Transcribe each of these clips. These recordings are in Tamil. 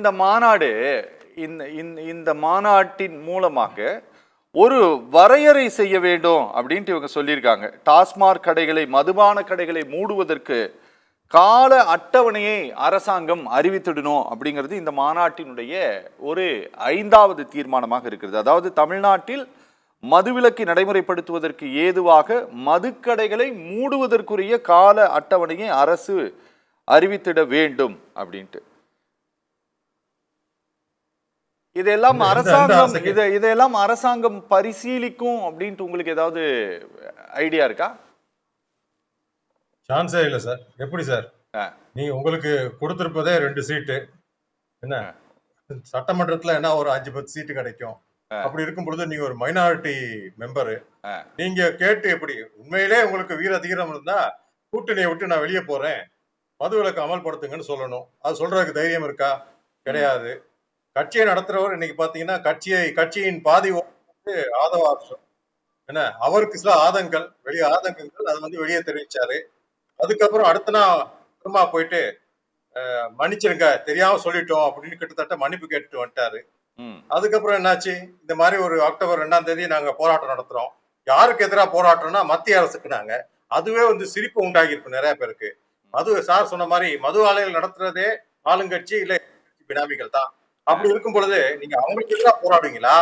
இந்த மாநாடு இந்த மாநாட்டின் மூலமாக ஒரு வரையறை செய்ய வேண்டும் அப்படின்ட்டு இவங்க சொல்லியிருக்காங்க. டாஸ்மாக் கடைகளை, மதுபான கடைகளை மூடுவதற்கு கால அட்டவணையை அரசாங்கம் அறிவித்திடணும் அப்படிங்கிறது இந்த மாநாட்டினுடைய ஒரு 5வது தீர்மானமாக இருக்கிறது. அதாவது தமிழ்நாட்டில் மதுவிலக்கை நடைமுறைப்படுத்துவதற்கு ஏதுவாக மதுக்கடைகளை மூடுவதற்குரிய கால அட்டவணையை அரசு அறிவித்திட வேண்டும் அப்படின்ட்டு. இதெல்லாம் அரசாங்கம் பரிசீலிக்கும் அப்படின்ட்டு உங்களுக்கு ஏதாவது ஐடியா இருக்கா? சான்ஸே இல்லை சார். எப்படி சார், நீங்க உங்களுக்கு கொடுத்திருப்பதே 2 சீட்டு, என்ன சட்டமன்றத்துல என்ன ஒரு 5-10 சீட்டு கிடைக்கும். அப்படி இருக்கும் பொழுது நீங்க ஒரு மைனாரிட்டி மெம்பரு, நீங்க கேட்டு எப்படி உண்மையிலே உங்களுக்கு வீர தீரம் இருந்தா கூட்டணியை விட்டு நான் வெளியே போறேன், மதுவிலக்கு அமல்படுத்துங்கன்னு சொல்லணும். அது சொல்றதுக்கு தைரியம் இருக்கா? கிடையாது. கட்சியை நடத்துறவர் இன்னைக்கு பாத்தீங்கன்னா கட்சியின் பாதி ஆதவாசம் என்ன, அவருக்கு சில ஆதங்கங்கள் அதை வெளியே தெரிவிச்சாரு. அதுக்கப்புறம் அடுத்த நாள் திரும்ப போயிட்டு மன்னிச்சிருங்க தெரியாம சொல்லிட்டோம் அப்படின்னு கிட்டத்தட்ட மன்னிப்பு கேட்டுட்டு வந்துட்டாரு. அதுக்கப்புறம் என்னாச்சு, இந்த மாதிரி ஒரு அக்டோபர் 2ஆம் தேதி நாங்க போராட்டம் நடத்துறோம். யாருக்கு எதிராக போராட்டம்னா மத்திய அரசுக்கு. நாங்க அதுவே சிரிப்பு உண்டாகி இருக்கு நிறைய பேருக்கு. மது சார் சொன்ன மாதிரி மது ஆலைகள் நடத்துறதே ஆளுங்கட்சி இல்ல பினாமிகள் தான். அப்படி இருக்கும் பொழுது நீங்க அவங்களுக்கு எதிராக போராடுவீங்களா,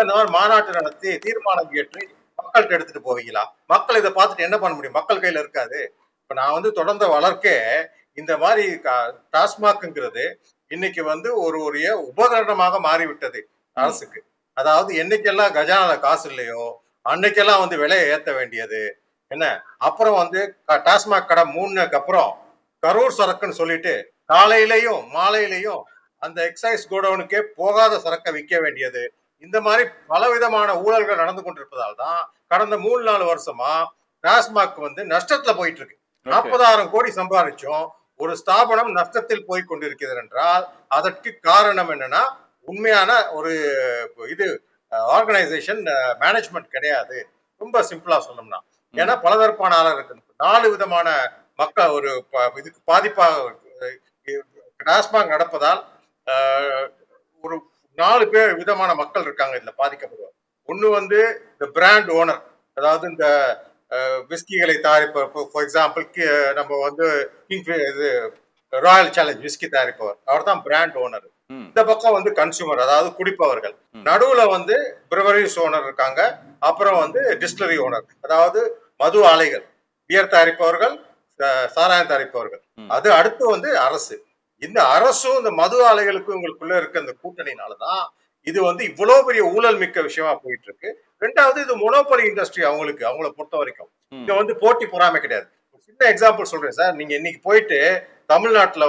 இந்த மாதிரி மாநாட்டு நடத்தி தீர்மானம் ஏற்றி மக்கள்கிட்ட எடுத்துட்டு போவீங்களா? மக்கள் இதை பார்த்துட்டு என்ன பண்ண முடியும்? மக்கள் கையில இருக்காது. இப்ப நான் தொடர்ந்த வளர்க்கே இந்த மாதிரி டாஸ்மாக்ங்கிறது இன்னைக்கு ஒரு உபகரணமாக மாறிவிட்டது அரசுக்கு. அதாவது என்னைக்கெல்லாம் கஜானால காசு இல்லையோ அன்னைக்கெல்லாம் விலையை ஏத்த வேண்டியது என்ன. அப்புறம் டாஸ்மாக் கடை மூணுக்கு அப்புறம் கரூர் சரக்குன்னு சொல்லிட்டு காலையிலையும் மாலையிலையும் அந்த எக்ஸைஸ் கோடவுனுக்கே போகாத சரக்கை விற்க வேண்டியது. இந்த மாதிரி பலவிதமான ஊழல்கள் நடந்து கொண்டிருப்பதால் தான் கடந்த 3-4 வருஷமா டாஸ்மாக் நஷ்டத்துல போயிட்டு இருக்கு. 40,000 கோடி சம்பாதிச்சோம் ஒரு ஸ்தாபனம் நஷ்டத்தில் போய் கொண்டிருக்கிறது என்றால் அதற்கு காரணம் என்னன்னா உண்மையான ஒரு ஆர்கனைசேஷன் மேனேஜ்மெண்ட் கிடையாது. ரொம்ப சிம்பிளா சொல்லணும்னா, ஏன்னா பலதரப்பான ஆளர் இருக்கு. 4 விதமான மக்கள் இதுக்கு பாதிப்பாக டாஸ்மாக் நடப்பதால் ஒரு 4 விதமான மக்கள் இருக்காங்க இதுல பாதிக்கப்படுவார். ஒண்ணு இந்த பிராண்ட் ஓனர், அதாவது இந்த விஸ்கிகளை தயாரிப்பவர். ஃபார் எக்ஸாம்பிள் நம்ம இது ராயல் சேலஞ்ச் விஸ்கி தயாரிப்பவர், அவர் தான் பிராண்ட் ஓனர். இந்த பக்கம் கன்சூமர், அதாவது குடிப்பவர்கள். நடுவுல பிரிவரிஸ் ஓனர் இருக்காங்க. அப்புறம் டிஸ்டிலரி ஓனர், அதாவது மது ஆலைகள், பியர் தயாரிப்பவர்கள், சாராயம் தயாரிப்பவர்கள். அது அடுத்து அரசு. இந்த அரசும் இந்த மது ஆலைகளுக்கும் உங்களுக்குள்ள இருக்க இந்த கூட்டணினாலதான் இது இவ்வளவு பெரிய ஊழல் மிக்க விஷயமா போயிட்டு இருக்கு. 2வது இது மொனோபொலி இண்டஸ்ட்ரி. அவங்கள பொறுத்த வரைக்கும் இங்க போட்டி பொறாமை கிடையாது. சின்ன எக்ஸாம்பிள் சொல்றேன் சார். நீங்க இன்னைக்கு போயிட்டு தமிழ்நாட்டுல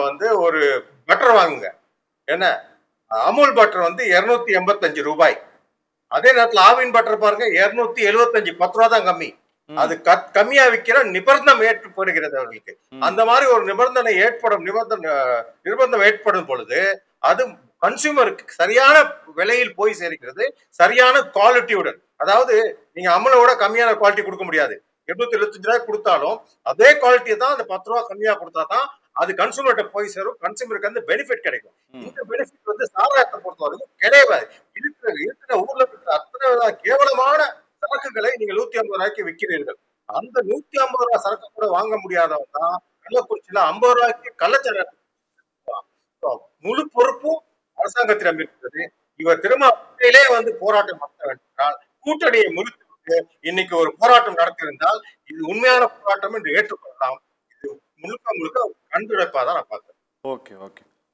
ஒரு பட்டர் வாங்குங்க, என்ன அமுல் பட்டர் 285 ரூபாய். அதே நேரத்துல ஆவின் பட்டர் பாருங்க 275, 10 ரூபா தான் கம்மி. அது கம்மியா விற்கிற நிபந்தம் ஏற்படுகிறது அவர்களுக்கு. அந்த மாதிரி ஒரு நிர்பந்தம் ஏற்படும் பொழுது அது கன்சூமருக்கு சரியான விலையில் போய் சேர்க்கிறது, சரியான குவாலிட்டியுடன். அதாவது நீங்க அமுலோட கம்மியான குவாலிட்டி கொடுக்க முடியாது. 875 ரூபாய் கொடுத்தாலும் அதே குவாலிட்டியை தான் அந்த 10 ரூபா கம்மியா கொடுத்தா தான் அது கன்சூமர்கிட்ட போய் சேரும். கன்சூமருக்கு பெனிஃபிட் கிடைக்கும். இந்த பெனிஃபிட் சாராயத்தை பொறுத்தவரைக்கும் கிடையாது. இருக்கிற ஊர்ல இருக்கிற அத்தனை கேவலமான சரக்குகளை நீங்க 150 ரூபாய்க்கு விற்கிறீர்கள். அந்த 150 ரூபாய் சரக்கு கூட வாங்க முடியாதவங்க தான் கள்ளக்குறிச்சியில 50 ரூபாய்க்கு கள்ளச்சாராயம். முழு பொறுப்பும் அரசாங்கத்திடம் இருக்கிறது. இவர் திருமணத்திலே போராட்டம் நடத்த வேண்டால் கூட்டணியை முறித்து இன்னைக்கு ஒரு போராட்டம் நடத்திருந்தால் இது உண்மையான போராட்டம் என்று ஏற்றுக்கொள்ளலாம். இது முழுக்க கண்டுடைப்பாதான் நான் பார்த்தேன். ஓகே.